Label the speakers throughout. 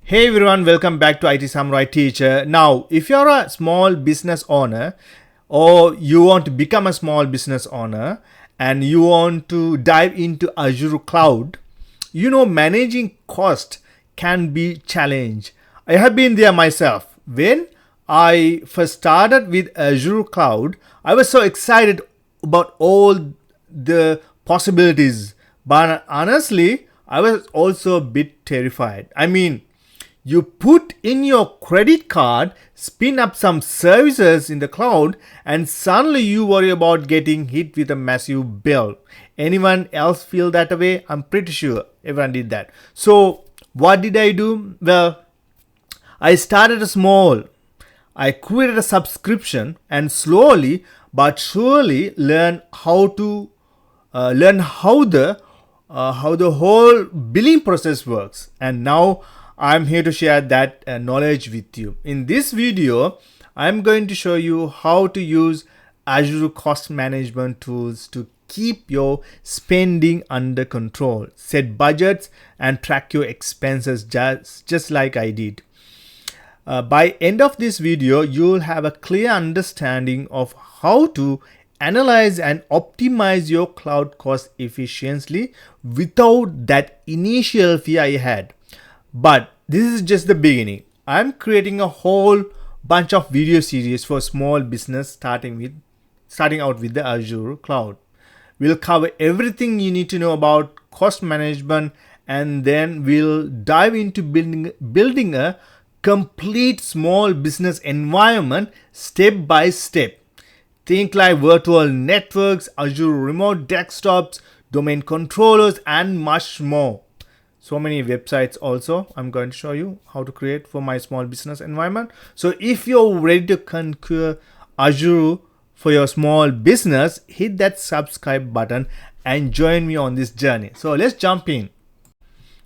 Speaker 1: Hey everyone, welcome back to IT Samurai Teacher. Now, if you're a small business owner or you want to become a small business owner and you want to dive into Azure Cloud, managing cost can be challenge. I have been there myself. When I first started with Azure Cloud, I was so excited about all the possibilities, but honestly, I was also a bit terrified. You put in your credit card, spin up some services in the cloud, and suddenly you worry about getting hit with a massive bill. Anyone else feel that way? I'm pretty sure everyone did that. So, what did I do? Well, I started small. I created a subscription and slowly but surely learn how the whole billing process works. And now I'm here to share that knowledge with you. In this video, I'm going to show you how to use Azure cost management tools to keep your spending under control, set budgets, and track your expenses just like I did. By end of this video, you'll have a clear understanding of how to analyze and optimize your cloud cost efficiently without that initial fee I had. But this is just the beginning. I'm creating a whole bunch of video series for small business starting out with the Azure Cloud. We'll cover everything you need to know about cost management, and then we'll dive into building a complete small business environment step by step. Think like virtual networks, Azure remote desktops, domain controllers, and much more. So many websites also I'm going to show you how to create for my small business environment. So if you're ready to conquer Azure for your small business, hit that subscribe button and join me on this journey. So let's jump in.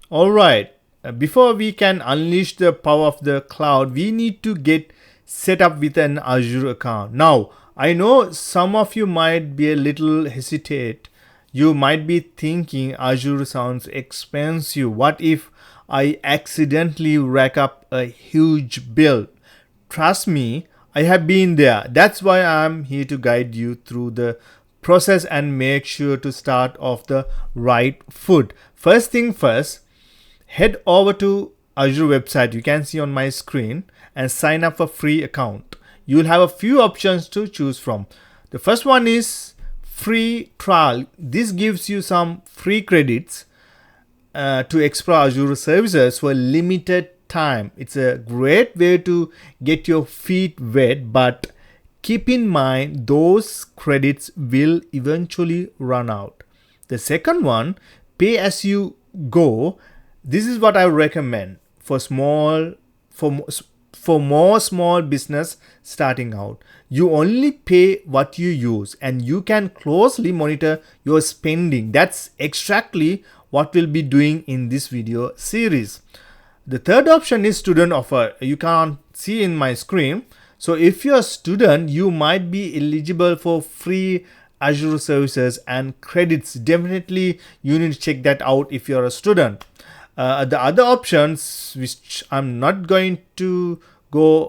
Speaker 1: All right. Before we can unleash the power of the cloud, we need to get set up with an Azure account. Now, I know some of you might be a little hesitant. You might be thinking Azure sounds expensive. What if I accidentally rack up a huge bill? Trust me, I have been there. That's why I'm here to guide you through the process and make sure to start off the right foot. First thing first, head over to Azure website you can see on my screen and sign up for free account. You'll have a few options to choose from. The first one is free trial. This gives you some free credits to explore Azure services for a limited time. It's a great way to get your feet wet, but keep in mind those credits will eventually run out. The second one, pay as you go. This is what I recommend for more small business starting out. You only pay what you use and you can closely monitor your spending. That's exactly what we'll be doing in this video series. The third option is student offer. You can't see in my screen. So if you're a student, you might be eligible for free Azure services and credits. Definitely you need to check that out if you're a student. The other options, which I'm not going to go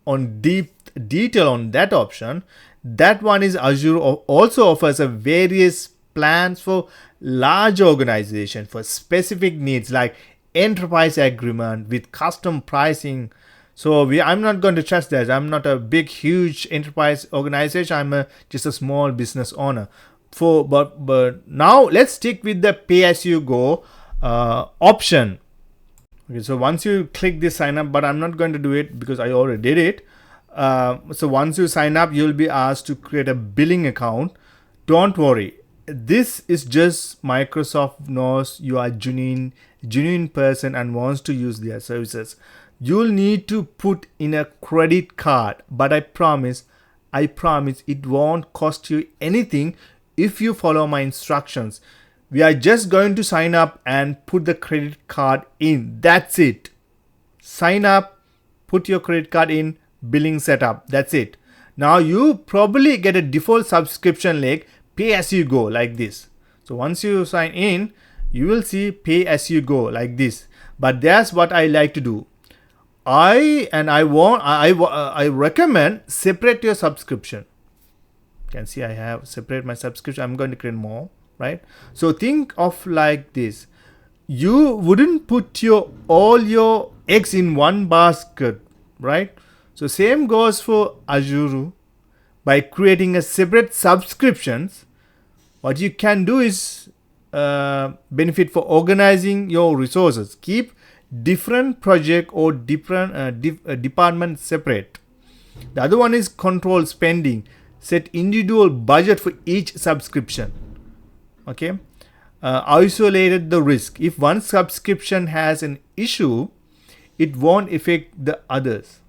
Speaker 1: on deep detail on that option, that one is Azure also offers a various plans for large organization for specific needs like enterprise agreement with custom pricing. So I'm not going to trust that. I'm not a big huge enterprise organization. I'm just a small business owner. But now let's stick with the pay as you go option. Okay, so once you click this sign up, but I'm not going to do it because I already did it. So once you sign up, you'll be asked to create a billing account. Don't worry, this is just Microsoft knows you are a genuine person and wants to use their services. You'll need to put in a credit card, but I promise it won't cost you anything if you follow my instructions. We are just going to sign up and put the credit card in. That's it. Sign up, put your credit card in, billing setup. That's it. Now you probably get a default subscription link, pay as you go like this. So once you sign in, you will see pay as you go like this. But that's what I like to do. I recommend separate your subscription. You can see I have separate my subscription. I'm going to create more, right? So think of like this. You wouldn't put all your eggs in one basket, right? So same goes for Azure. By creating a separate subscriptions, what you can do is benefit for organizing your resources. Keep different project or different department separate. The other one is control spending. Set individual budget for each subscription. Okay. Isolated the risk. If one subscription has an issue, it won't affect the others.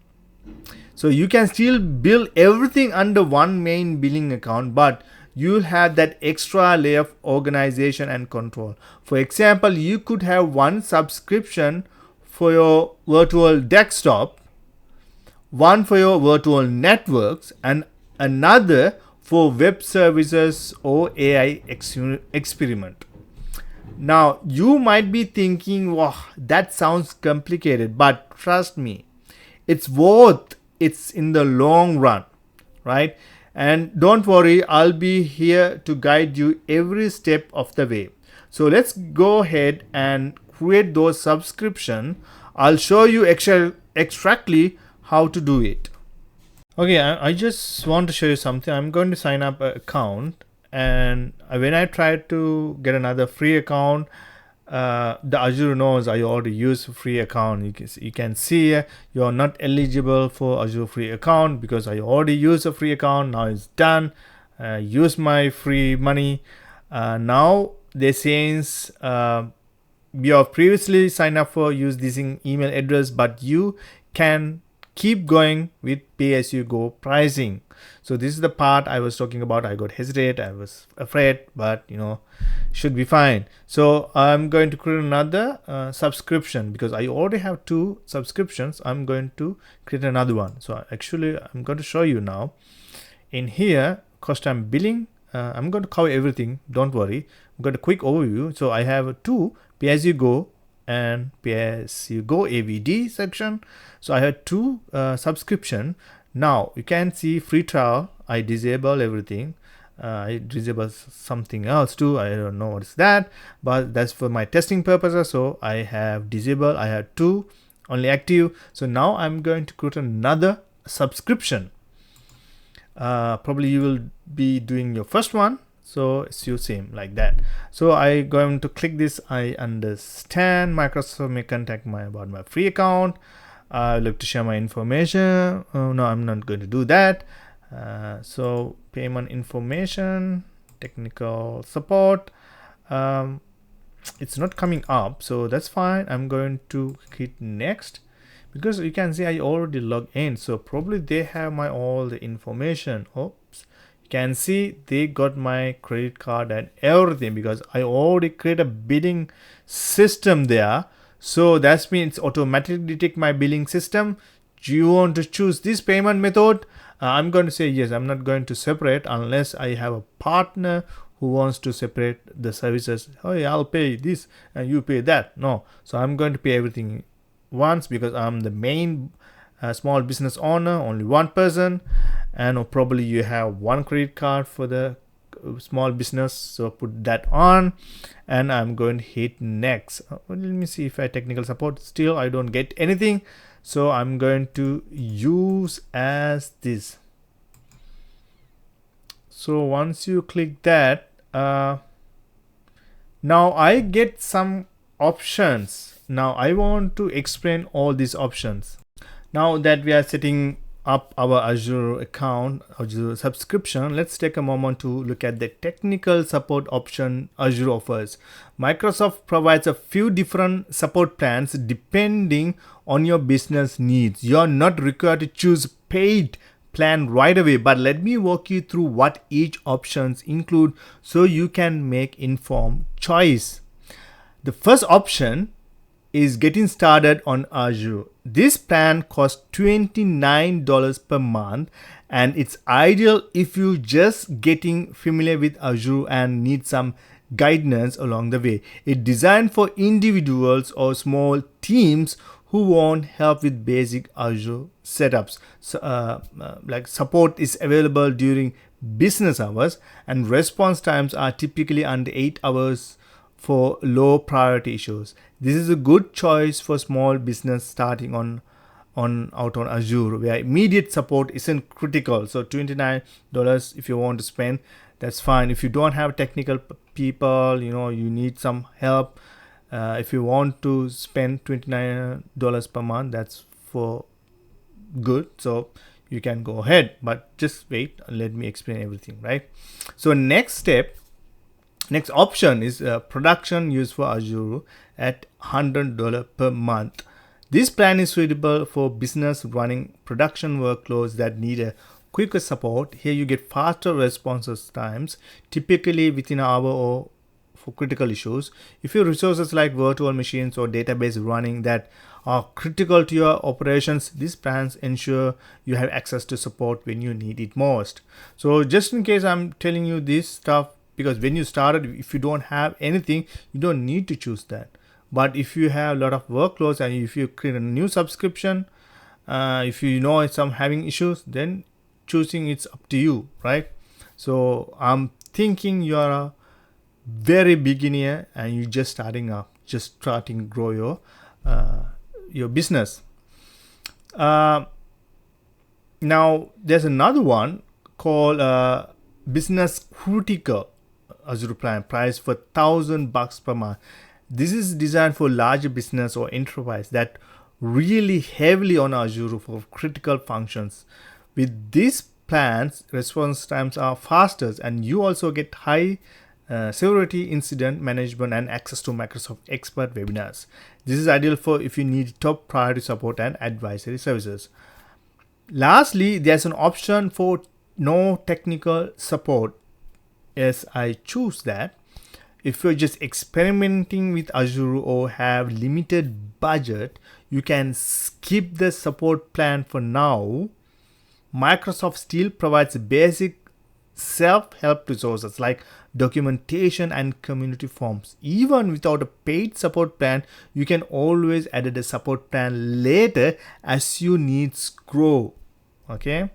Speaker 1: So you can still bill everything under one main billing account, but you'll have that extra layer of organization and control. For example, you could have one subscription for your virtual desktop, one for your virtual networks, and another for web services or AI experiment. Now, you might be thinking, wow, that sounds complicated, but trust me, it's worth it in the long run, right? And don't worry, I'll be here to guide you every step of the way. So let's go ahead and create those subscription. I'll show you exactly how to do it. Okay, I just want to show you something. I'm going to sign up an account, and when I try to get another free account, the Azure knows I already use a free account. You can see you're not eligible for Azure free account because I already use a free account. Now it's done. Use my free money. Now they says you have previously signed up for use this email address, but you can keep going with pay-as-you-go pricing. So this is the part I was talking about. I got hesitate, I was afraid, but should be fine. So I'm going to create another subscription because I already have 2 subscriptions. I'm going to create another one. So actually I'm going to show you now. In here, cost time billing, I'm going to cover everything, don't worry. I'm going to quick overview. So I have 2 pay-as-you-go and pay-as-you-go AVD section. So I had 2 subscription. Now you can see free trial. I disable everything. I disable something else too. I don't know what's that, but that's for my testing purposes. So I have disable. I had 2 only active. So now I'm going to create another subscription. Probably you will be doing your first one. So it's your same like that. So I going to click this. I understand Microsoft may contact me about my free account. I would like to share my information. No, I'm not going to do that. So payment information, technical support. It's not coming up, so that's fine. I'm going to hit next because you can see I already logged in. So probably they have my all the information. Oops. Can see they got my credit card and everything because I already created a billing system there. So that means automatically detect my billing system. Do you want to choose this payment method? I'm going to say yes. I'm not going to separate unless I have a partner who wants to separate the services. Oh yeah, I'll pay this and you pay that. No. So I'm going to pay everything once because I'm the main small business owner, only one person, and probably you have one credit card for the small business, so put that on, and I'm going to hit next. Let me see if I technical support. Still I don't get anything, so I'm going to use as this. So once you click that, now I get some options. Now I want to explain all these options. Now that we are setting up our Azure account, Azure subscription, let's take a moment to look at the technical support option Azure offers. Microsoft provides a few different support plans depending on your business needs. You're not required to choose paid plan right away, but let me walk you through what each options include so you can make informed choice. The first option is getting started on Azure. This plan costs $29 per month, and it's ideal if you just getting familiar with Azure and need some guidance along the way. It's designed for individuals or small teams who want help with basic Azure setups. So, like support is available during business hours, and response times are typically under 8 hours for low priority issues. This is a good choice for small business starting out on Azure, where immediate support isn't critical. So $29 if you want to spend, that's fine. If you don't have technical people, you need some help, if you want to spend $29 per month, that's for good. So you can go ahead, but just wait and let me explain everything, right? So next option is production use for Azure at $100 per month. This plan is suitable for business running production workloads that need a quicker support. Here you get faster responses times, typically within an hour or for critical issues. If your resources like virtual machines or database running that are critical to your operations, these plans ensure you have access to support when you need it most. So just in case I'm telling you this stuff, because when you started, if you don't have anything, you don't need to choose that. But if you have a lot of workloads and if you create a new subscription, if you know some having issues, then choosing it's up to you, right? So I'm thinking you are a very beginner and you're just starting to grow your business. Now there's another one called business critical Azure plan, priced for $1,000 per month. This is designed for larger business or enterprise that really heavily on Azure for critical functions. With these plans, response times are faster, and you also get high severity incident management and access to Microsoft expert webinars. This is ideal for if you need top priority support and advisory services. Lastly, there's an option for no technical support. Yes, I choose that. If you're just experimenting with Azure or have limited budget, you can skip the support plan for now. Microsoft still provides basic self-help resources like documentation and community forums. Even without a paid support plan, you can always add a support plan later as your needs grow. Okay,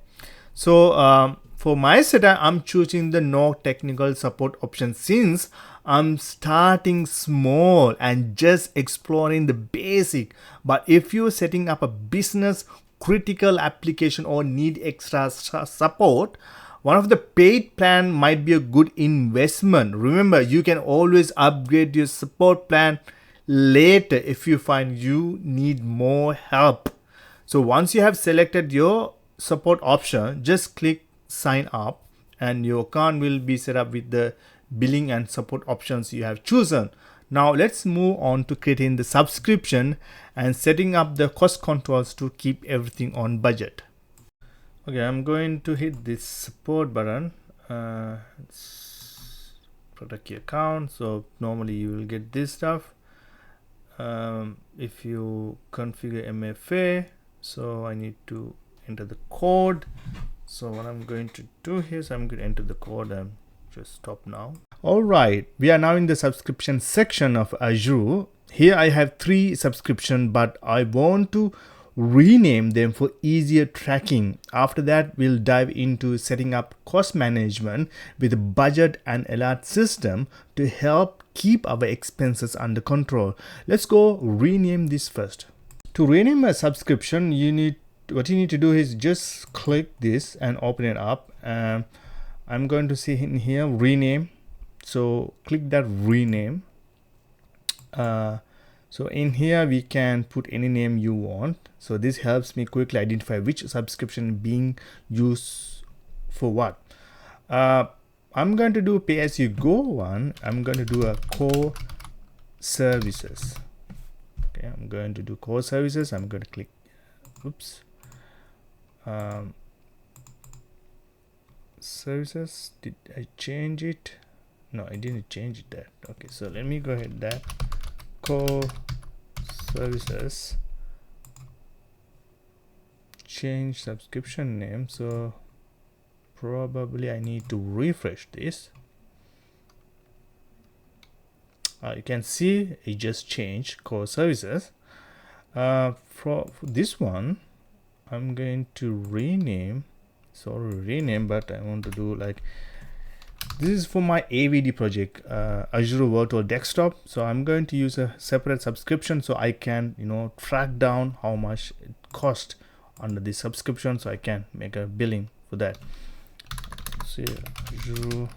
Speaker 1: so for my setup, I'm choosing the no technical support option since I'm starting small and just exploring the basic. But if you're setting up a business critical application or need extra support, one of the paid plan might be a good investment. Remember, you can always upgrade your support plan later if you find you need more help. So once you have selected your support option, just click sign up and your account will be set up with the billing and support options you have chosen. Now let's move on to creating the subscription and setting up the cost controls to keep everything on budget. Okay, I'm going to hit this support button. Protect your account. So normally you will get this stuff if you configure MFA. So I need to enter the code. So what I'm going to do here is I'm going to enter the code and just stop now. All right, we are now in the subscription section of Azure. Here I have 3 subscriptions, but I want to rename them for easier tracking. After that, we'll dive into setting up cost management with a budget and alert system to help keep our expenses under control. Let's go rename this first. To rename a subscription, what you need to do is just click this and open it up. I'm going to see in here rename. So click that rename. So in here we can put any name you want. So this helps me quickly identify which subscription being used for what. I'm going to do pay as you go one. I'm going to do a core services. Okay, I'm going to do core services. I'm going to click services. Did I change it? No, I didn't change it that. Okay, so let me go ahead that core services, change subscription name. So probably I need to refresh this. You can see it just changed core services. For this one, I'm going to rename, but I want to do like, this is for my AVD project, Azure Virtual Desktop. So I'm going to use a separate subscription so I can, track down how much it cost under the subscription, so I can make a billing for that. See, Azure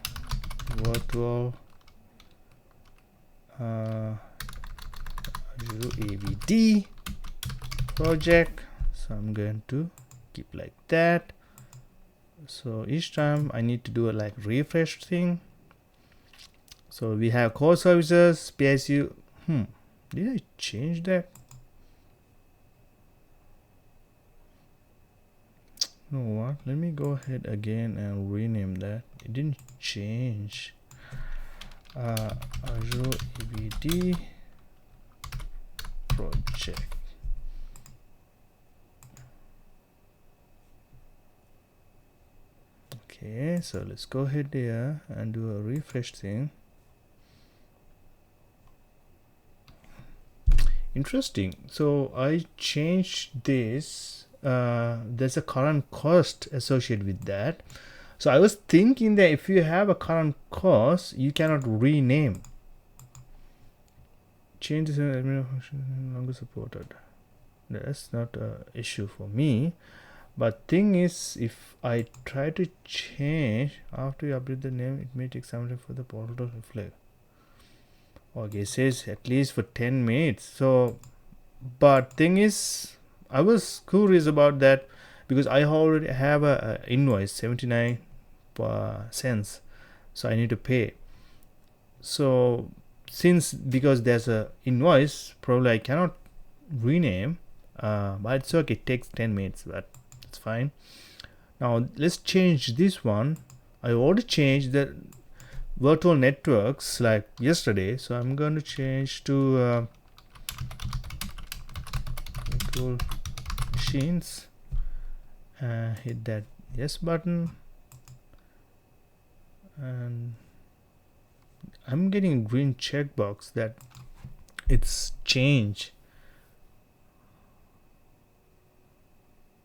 Speaker 1: Virtual Azure AVD project. So I'm going to keep like that. So each time I need to do a like refresh thing. So we have core services, PSU. Did I change that? You know what? Let me go ahead again and rename that. It didn't change. Azure AVD project. Okay, so let's go ahead there and do a refresh thing. Interesting. So I changed this. There's a current cost associated with that. So I was thinking that if you have a current cost, you cannot rename. Changes in admin function no longer supported. That's not an issue for me. But thing is, if I try to change after you update the name, it may take some time for the portal to reflect. Okay, it says at least for 10 minutes. So, but thing is, I was curious about that because I already have a invoice 79 cents, so I need to pay. So because there's a invoice, probably I cannot rename, but it's okay. It takes 10 minutes, but it's fine. Now let's change this one. I already changed the virtual networks like yesterday, so I'm going to change to virtual machines. Hit that yes button, and I'm getting a green checkbox that it's changed.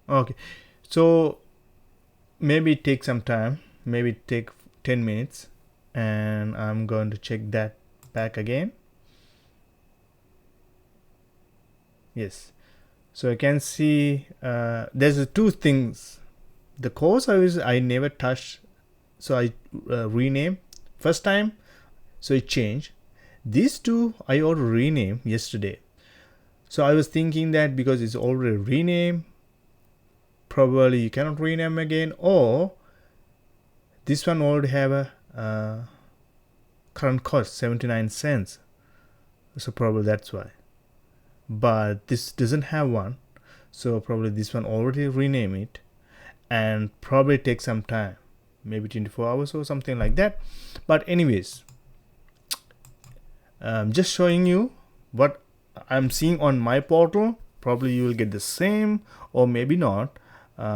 Speaker 1: Okay, so maybe it takes some time, maybe it take 10 minutes, and I'm going to check that back again. Yes, so you can see there's two things. The core service I never touched, so I rename first time, so it changed. These two I already renamed yesterday, so I was thinking that because it's already renamed, probably you cannot rename again, or this one already have a current cost 79 cents, so probably that's why. But this doesn't have one, so probably this one already rename it, and probably take some time, maybe 24 hours or something like that. But anyways, just showing you what I'm seeing on my portal. Probably you will get the same or maybe not,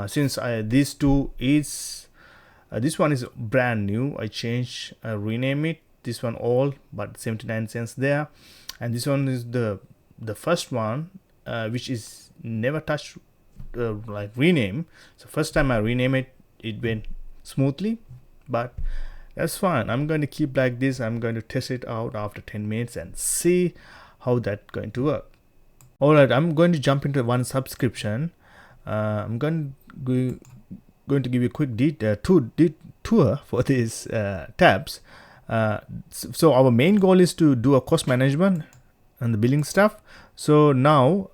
Speaker 1: since these two is this one is brand new. I change rename it, this one all, but 79 cents there, and this one is the first one, which is never touched like rename. So first time I rename it, it went smoothly, but that's fine. I'm going to keep like this. I'm going to test it out after 10 minutes and see how that's going to work. All right, I'm going to jump into one subscription. I'm going to give you a quick tour for these tabs. So our main goal is to do a cost management and the billing stuff. So now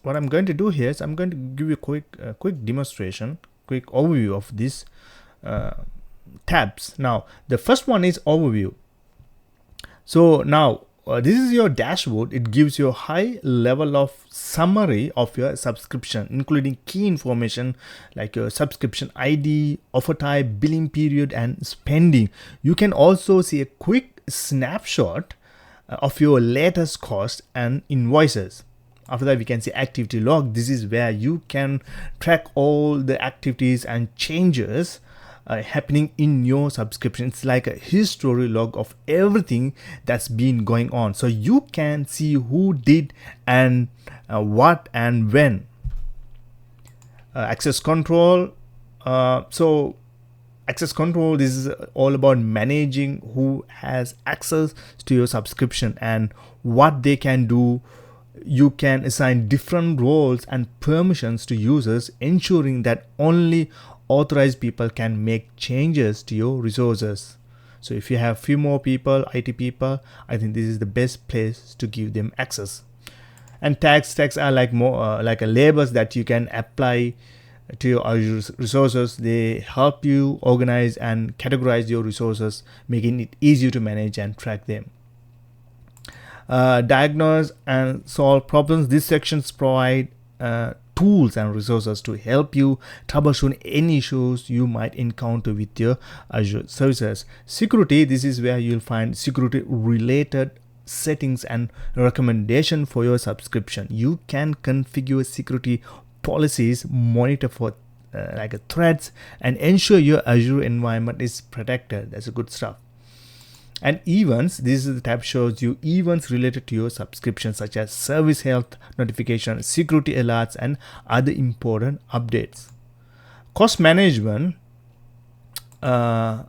Speaker 1: what I'm going to do here is I'm going to give you a quick demonstration, quick overview of these tabs. Now the first one is overview. So now this is your dashboard. It gives you a high level of summary of your subscription, including key information like your subscription ID, offer type, billing period, and spending. You can also see a quick snapshot of your latest cost and invoices. After that, we can see activity log. This is where you can track all the activities and changes happening in your subscription. It's like a history log of everything that's been going on, so you can see who did and what and when. Access control. So access control, this is all about managing who has access to your subscription and what they can do. You can assign different roles and permissions to users, ensuring that only authorized people can make changes to your resources. So if you have few more people, IT people, I think this is the best place to give them access. And tags are like more like a labels that you can apply to your Azure resources. They help you organize and categorize your resources, making it easier to manage and track them. Diagnose and solve problems. These sections provide tools and resources to help you troubleshoot any issues you might encounter with your Azure services. Security, this is where you'll find security related settings and recommendation for your subscription. You can configure security policies, monitor for like threats, and ensure your Azure environment is protected. That's a good stuff. And events, this is the tab shows you events related to your subscription, such as service health notifications, security alerts, and other important updates. Cost management. So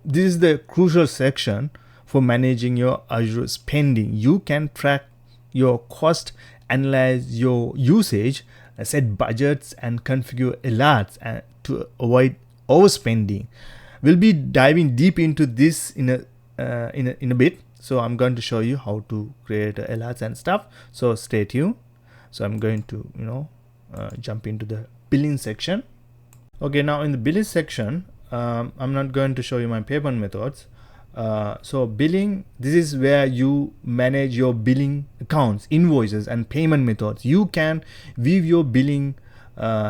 Speaker 1: this is the crucial section for managing your Azure spending. You can track your cost, analyze your usage, set budgets, and configure alerts to avoid overspending. We'll be diving deep into this in a bit. So I'm going to show you how to create alerts and stuff. So stay tuned. So I'm going to jump into the billing section. Okay, now in the billing section, I'm not going to show you my payment methods. So billing, this is where you manage your billing accounts, invoices, and payment methods. You can view your billing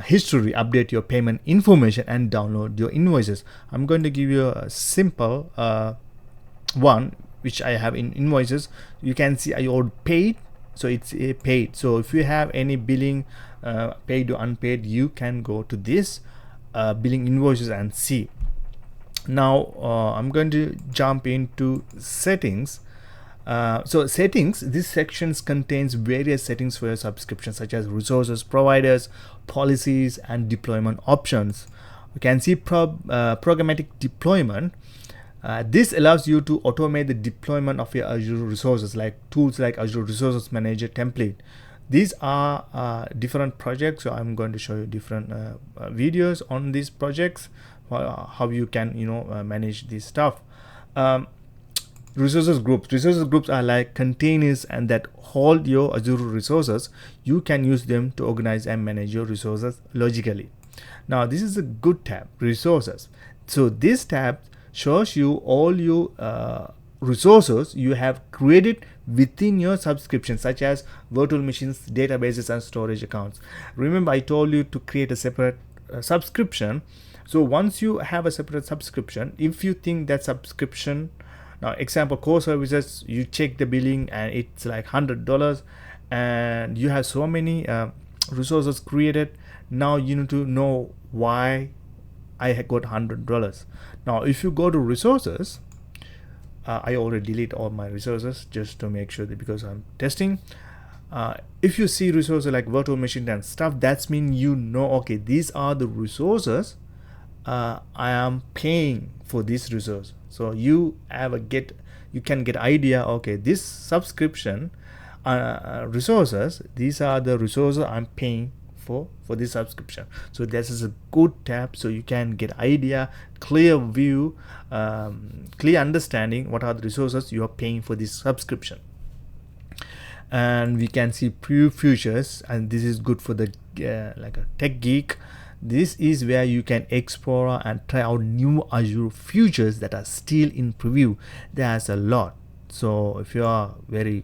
Speaker 1: history, update your payment information, and download your invoices. I'm going to give you a simple one which I have in invoices. You can see I ordered paid, so it's a paid. So if you have any billing paid or unpaid, you can go to this billing invoices and see. Now I'm going to jump into settings. So settings, this section contains various settings for your subscription, such as resources, providers, policies, and deployment options. You can see programmatic deployment. This allows you to automate the deployment of your Azure resources, like tools like Azure Resources Manager template. These are different projects, so I'm going to show you different videos on these projects, how you can manage this stuff. Resources groups are like containers and that hold your Azure resources. You can use them to organize and manage your resources logically. Now this is a good tab, resources. So this tab shows you all your resources you have created within your subscription, such as virtual machines, databases, and storage accounts. Remember, I told you to create a separate subscription. So once you have a separate subscription, if you think that subscription, now example core services, you check the billing and it's like $100, and you have so many resources created. Now you need to know why I got $100. Now if you go to resources, I already delete all my resources just to make sure that, because I'm testing. If you see resources like virtual machine and stuff, that's mean okay, these are the resources I am paying for this resource. So you can get idea, okay, this subscription resources, these are the resources I'm paying for this subscription. So this is a good tab, so you can get idea, clear view, clear understanding what are the resources you are paying for this subscription. And we can see preview features, and this is good for the like a tech geek. This is where you can explore and try out new Azure features that are still in preview. There's a lot. So if you are very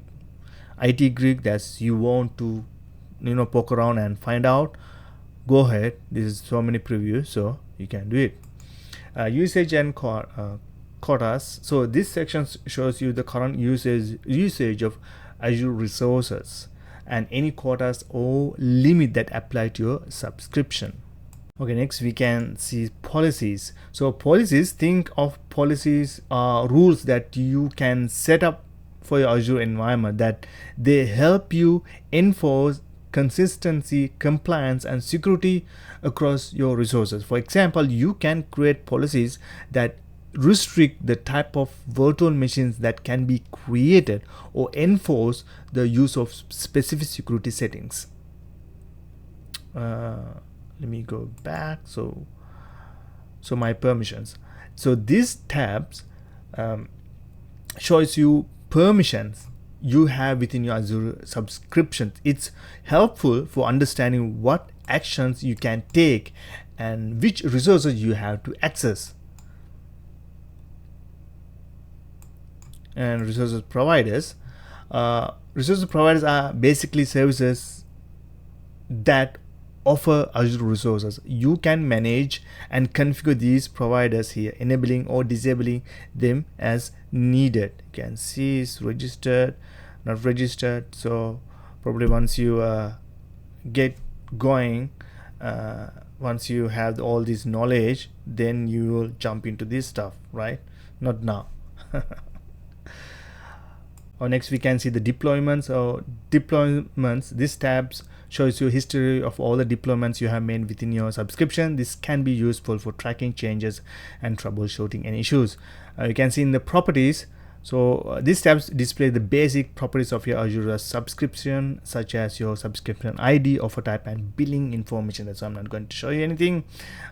Speaker 1: IT geek, that you want to poke around and find out, go ahead. This is so many previews, so you can do it. Usage and quotas. So this section shows you the current usage of Azure resources and any quotas or limit that apply to your subscription. Okay, next we can see policies. So policies, think of policies, rules that you can set up for your Azure environment, that they help you enforce consistency, compliance, and security across your resources. For example, you can create policies that restrict the type of virtual machines that can be created or enforce the use of specific security settings. Let me go back. So my permissions. So these tabs shows you permissions you have within your Azure subscriptions. It's helpful for understanding what actions you can take and which resources you have to access. And resources providers. Resources providers are basically services that offer Azure resources. You can manage and configure these providers here, enabling or disabling them as needed. You can see it's registered, not registered. So probably once you get going, once you have all this knowledge, then you will jump into this stuff, right? Not now. Or next we can see the deployments. This tabs shows you history of all the deployments you have made within your subscription. This can be useful for tracking changes and troubleshooting any issues. You can see in the properties. So these tabs display the basic properties of your Azure subscription, such as your subscription ID, offer type, and billing information. That's why I'm not going to show you anything.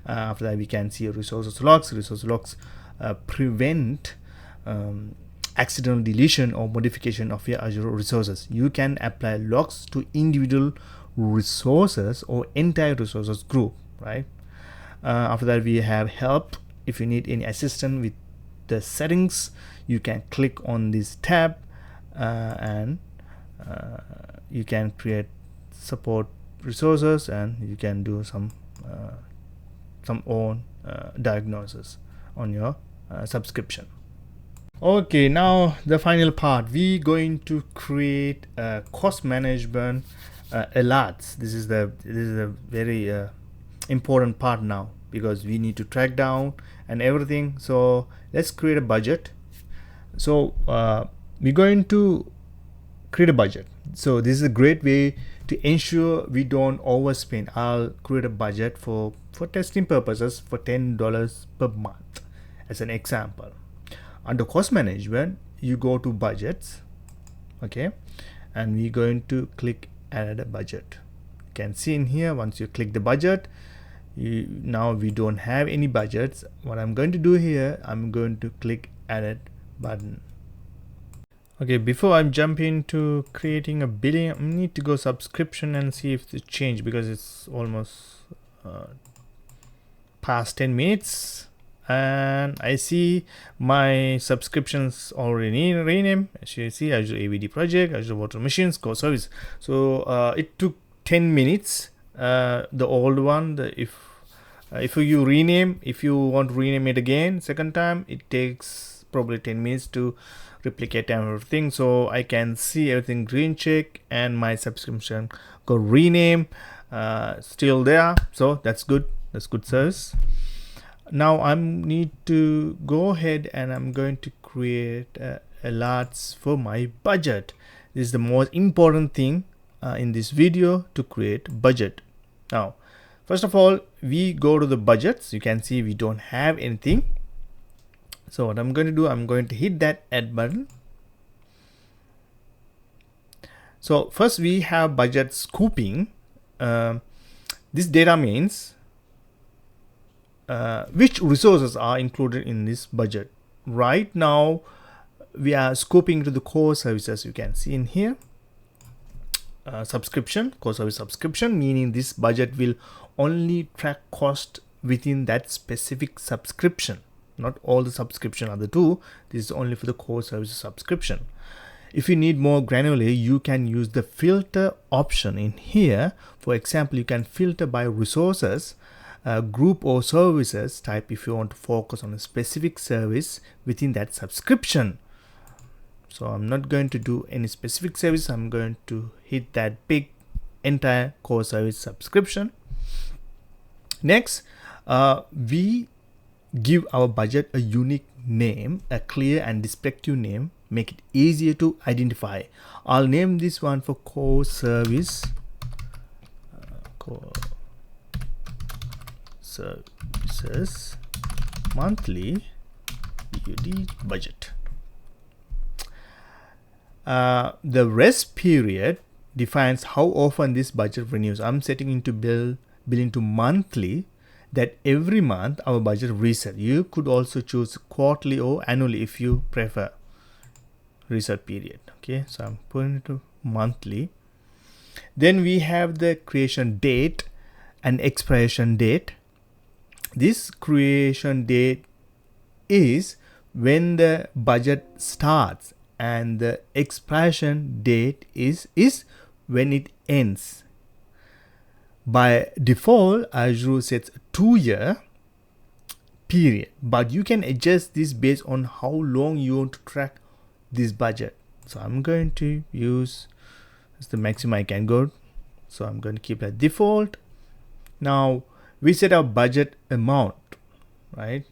Speaker 1: After that, we can see resources logs. Resource logs prevent accidental deletion or modification of your Azure resources. You can apply logs to individual resources or entire resources group, right? After that, we have help. If you need any assistance with the settings, you can click on this tab and you can create support resources, and you can do some own diagnosis on your subscription. Okay, now the final part, we going to create cost management alerts. This is a very important part now, because we need to track down and everything. So let's create a budget. So we're going to create a budget. So this is a great way to ensure we don't overspend. I'll create a budget for testing purposes for $10 per month as an example. Under cost management, you go to budgets, okay, and we're going to click add a budget. You can see in here, once you click the budget, now we don't have any budgets. What I'm going to do here, I'm going to click added button. Okay, before I jump into creating a billing, I need to go subscription and see if it's changed, because it's almost past 10 minutes. And I see my subscriptions already renamed. As you see, Azure AVD project, Azure Virtual Machines, core service. So it took 10 minutes. The old one, if you rename, if you want to rename it again second time, it takes probably 10 minutes to replicate everything. So I can see everything green check, and my subscription got rename, still there. So that's good. That's good service. Now I need to go ahead and I'm going to create alerts for my budget. This is the most important thing in this video, to create budget. Now, first of all, we go to the budgets. You can see we don't have anything. So what I'm going to do, I'm going to hit that add button. So first we have budget scooping. This data means which resources are included in this budget. Right now we are scoping to the core services. You can see in here subscription, core service subscription, meaning this budget will only track cost within that specific subscription. Not all the subscription are the two. This is only for the core service subscription. If you need more granularly, you can use the filter option in here. For example, you can filter by resources, group, or services type if you want to focus on a specific service within that subscription. So I'm not going to do any specific service. I'm going to hit that big entire core service subscription. Next, we give our budget a unique name, a clear and descriptive name, make it easier to identify. I'll name this one for core service, core services monthly BUD budget. The rest period defines how often this budget renews. I'm setting into bill into monthly, that every month our budget reset. You could also choose quarterly or annually if you prefer reset period. Okay, so I'm putting it to monthly. Then we have the creation date and expiration date. This creation date is when the budget starts, and the expiration date is when it ends. By default, Azure sets a 2-year period, but you can adjust this based on how long you want to track this budget. So I'm going to use the maximum I can go. So I'm going to keep that default. Now we set our budget amount, right?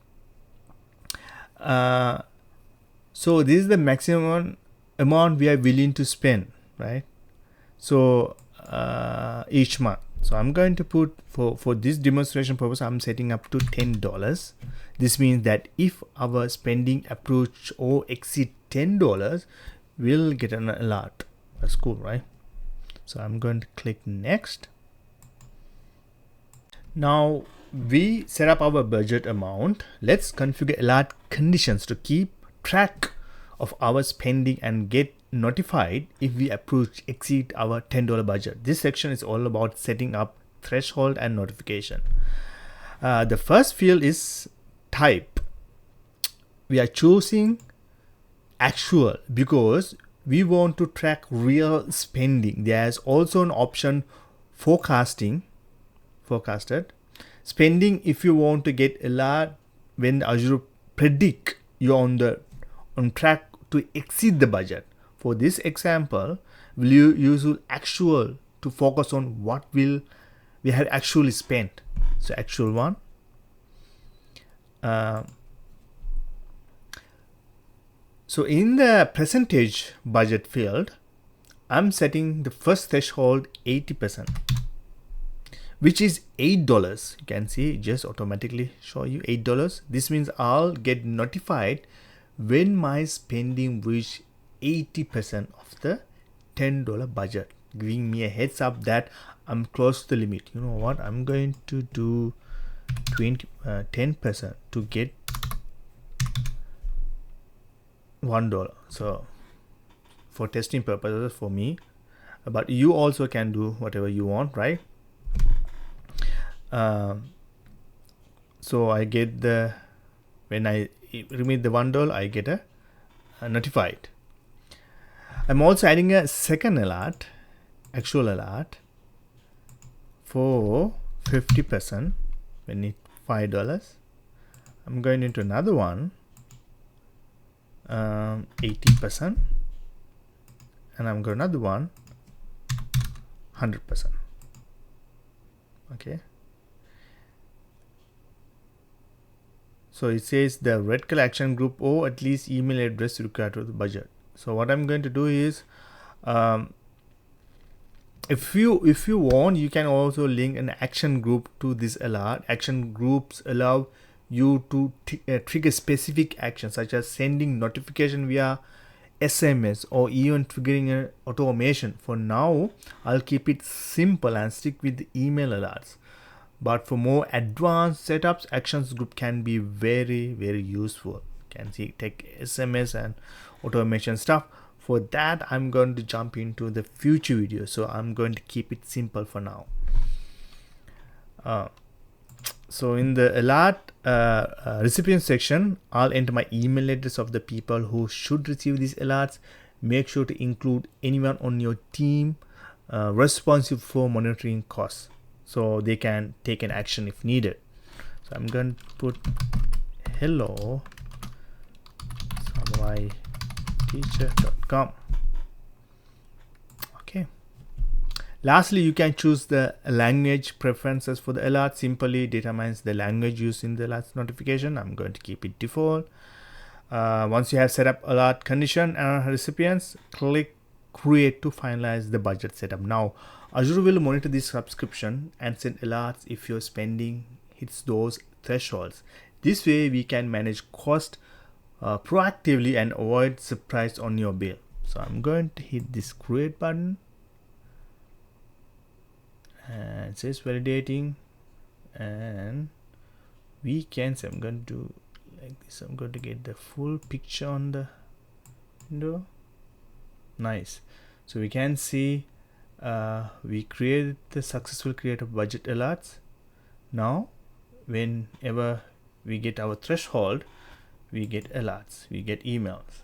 Speaker 1: So this is the maximum amount we are willing to spend, right? So each month. So I'm going to put, for this demonstration purpose, I'm setting up to $10. This means that if our spending approach or exceed $10, we'll get an alert. That's cool, right? So I'm going to click next. Now we set up our budget amount. Let's configure alert conditions to keep track of our spending and get notified if we exceed our $10 budget. This section is all about setting up threshold and notification. The first field is type. We are choosing actual because we want to track real spending. There's also an option forecasted spending if you want to get alert when Azure predict you're on track to exceed the budget. For this example, we'll use actual to focus on what we have actually spent. So actual one. So in the percentage budget field, I'm setting the first threshold 80%, which is $8. You can see it just automatically show you $8. This means I'll get notified when my spending reach 80% of the $10 budget, giving me a heads up that I'm close to the limit. You know what? I'm going to do 10% to get $1. So for testing purposes for me, but you also can do whatever you want, right? So I get when I remove the $1, I get a notified. I'm also adding a second alert, actual alert, for 50% when it's $5. I'm going into another one, 80%, and I'm going another one, 100%. Okay. So it says the red color action group or at least email address required to the budget. So what I'm going to do is, if you want, you can also link an action group to this alert. Action groups allow you to trigger specific actions such as sending notification via SMS or even triggering an automation. For now, I'll keep it simple and stick with the email alerts. But for more advanced setups, actions group can be very, very useful. You can see take SMS and automation stuff. For that, I'm going to jump into the future video. So I'm going to keep it simple for now. So in the alert recipient section, I'll enter my email address of the people who should receive these alerts. Make sure to include anyone on your team responsible for monitoring costs, so they can take an action if needed. So I'm going to put hello samuraiTeacher.com. Okay. Lastly, you can choose the language preferences for the alert. Simply determines the language used in the alert notification. I'm going to keep it default. Once you have set up alert condition and recipients, click create to finalize the budget setup. Now Azure will monitor this subscription and send alerts if your spending hits those thresholds. This way we can manage cost proactively and avoid surprise on your bill. So I'm going to hit this create button, and it says validating, and we can say I'm going to do like this. I'm going to get the full picture on the window. Nice. So we can see we created the successful create of budget alerts. Now whenever we get our threshold, we get alerts, we get emails.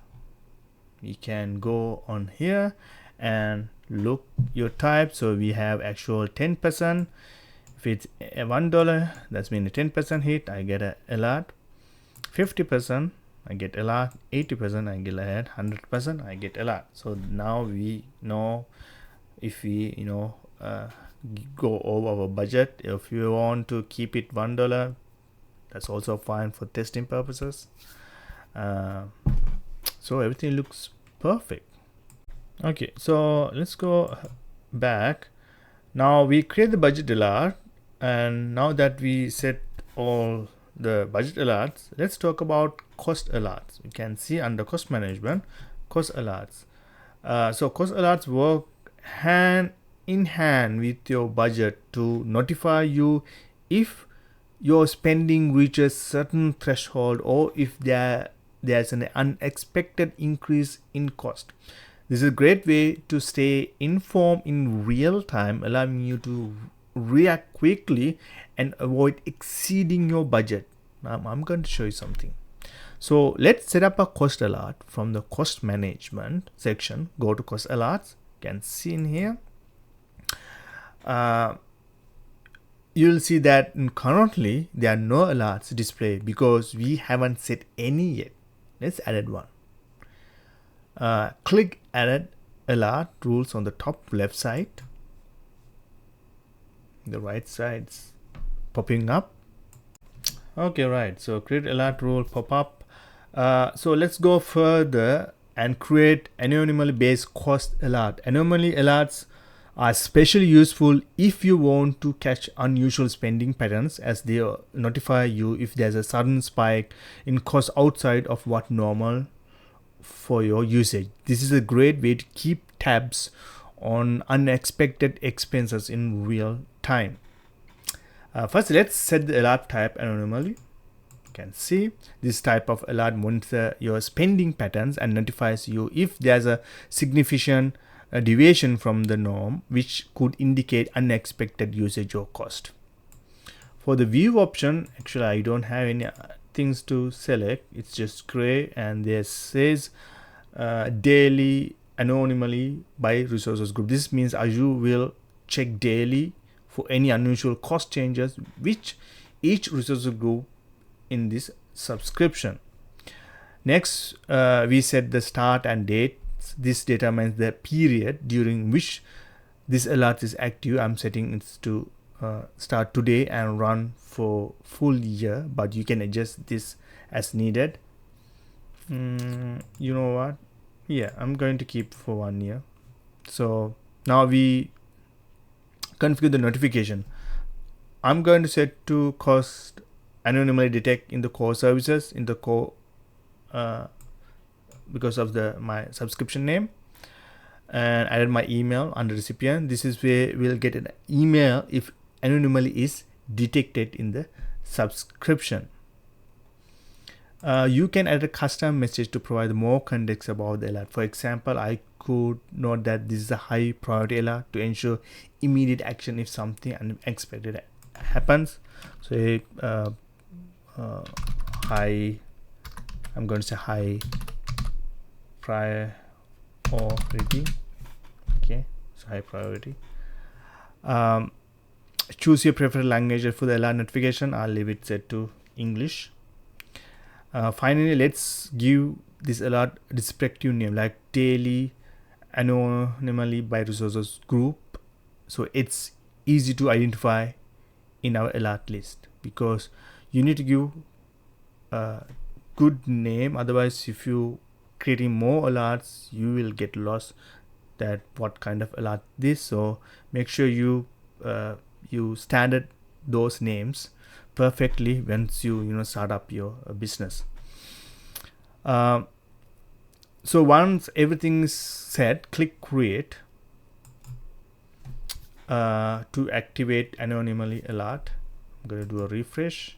Speaker 1: We can go on here and look your type. So we have actual 10%. If it's $1, that's mean a 10% hit, I get an alert. 50%, I get alert. 80%, I get alert. 100%, I get alert. So now we know if we go over our budget. If you want to keep it $1, that's also fine for testing purposes. So everything looks perfect. Okay, so let's go back. Now we create the budget alert, and now that we set all the budget alerts, let's talk about cost alerts. You can see under cost management, cost alerts. So cost alerts work hand in hand with your budget to notify you if your spending reaches certain threshold or if there's an unexpected increase in cost. This is a great way to stay informed in real time, allowing you to react quickly and avoid exceeding your budget. Now I'm going to show you something. So let's set up a cost alert from the cost management section. Go to cost alerts. You can see in here. You'll see that currently there are no alerts displayed because we haven't set any yet. Let's add one. Click add alert rules on the top left side. The right side's popping up. Okay, right. So create alert rule pop up. So let's go further and create anomaly based cost alert. Anomaly alerts are especially useful if you want to catch unusual spending patterns, as they notify you if there's a sudden spike in cost outside of what normal for your usage. This is a great way to keep tabs on unexpected expenses in real time. First, let's set the alert type anomaly. You can see this type of alert monitors your spending patterns and notifies you if there's a significant deviation from the norm, which could indicate unexpected usage or cost. For the view option, actually I don't have any things to select. It's just gray, and there says daily anomaly by resources group. This means Azure will check daily for any unusual cost changes which each resource group in this subscription. Next, we set the start and date. This determines the period during which this alert is active. I'm setting it to start today and run for full year, but you can adjust this as needed. You know what? Yeah, I'm going to keep for 1 year. So now we configure the notification. I'm going to set to cost anomaly detect in the core services in the core because of my subscription name, and added my email under recipient. This is where we'll get an email if anomaly is detected in the subscription. You can add a custom message to provide more context about the alert. For example, I could note that this is a high priority alert to ensure immediate action if something unexpected happens. So high, I'm going to say high priority. Okay, so high priority. Choose your preferred language for the alert notification. I'll leave it set to English. Finally, let's give this alert respective name like daily anomaly by resources group. so it's easy to identify in our alert list, because you need to give a good name. Otherwise, if you creating more alerts, you will get lost that what kind of alert this. So make sure you you standard those names perfectly once you start up your business. So once everything is set, click create to activate Anomaly alert. I'm going to do a refresh.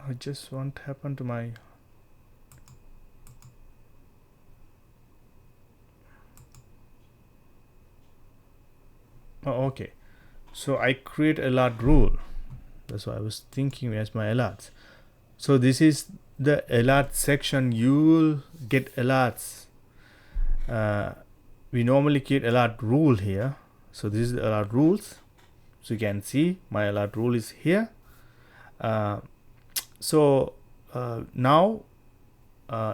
Speaker 1: I just want happen to my okay. So I create alert rule. That's what I was thinking as my alerts. So this is the alert section. You will get alerts. We normally create alert rule here. So this is the alert rules. So you can see my alert rule is here. Now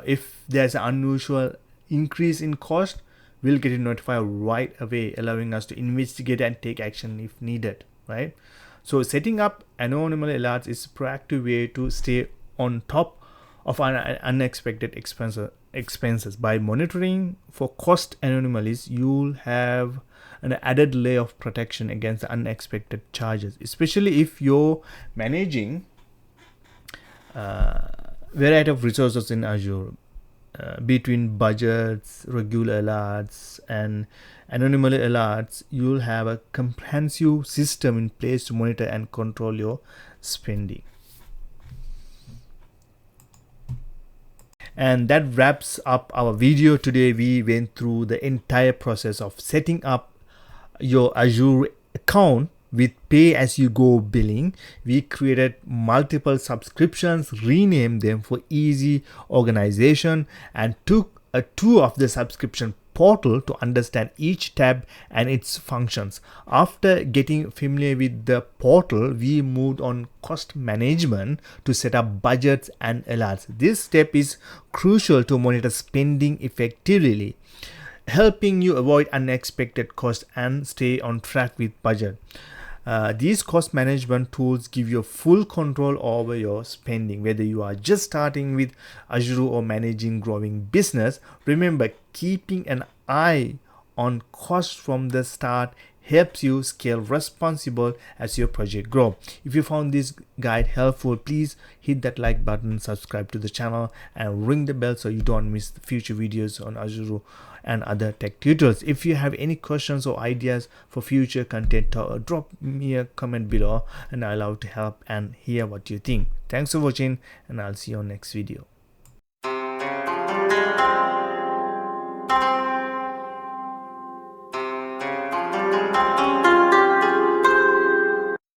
Speaker 1: if there's an unusual increase in cost, we'll get it notified right away, allowing us to investigate and take action if needed, right? So setting up Anomaly alerts is a proactive way to stay on top of unexpected expenses. By monitoring for cost anomalies, you'll have an added layer of protection against unexpected charges, especially if you're managing variety of resources in Azure, between budgets, regular alerts, and Anomaly alerts. You'll have a comprehensive system in place to monitor and control your spending. And that wraps up our video today. We went through the entire process of setting up your Azure account with pay-as-you-go billing. We created multiple subscriptions, renamed them for easy organization, and took a tour of the subscription portal to understand each tab and its functions. After getting familiar with the portal, we moved on cost management to set up budgets and alerts. This step is crucial to monitor spending effectively, helping you avoid unexpected costs and stay on track with budget. These cost management tools give you full control over your spending, whether you are just starting with Azure or managing growing business. Remember, keeping an eye on costs from the start helps you scale responsible as your project grow. If you found this guide helpful, please hit that like button, subscribe to the channel, and ring the bell so you don't miss the future videos on Azure and other tech tutorials. If you have any questions or ideas for future content, drop me a comment below, and I'll love to help and hear what you think. Thanks for watching, and I'll see you on next video.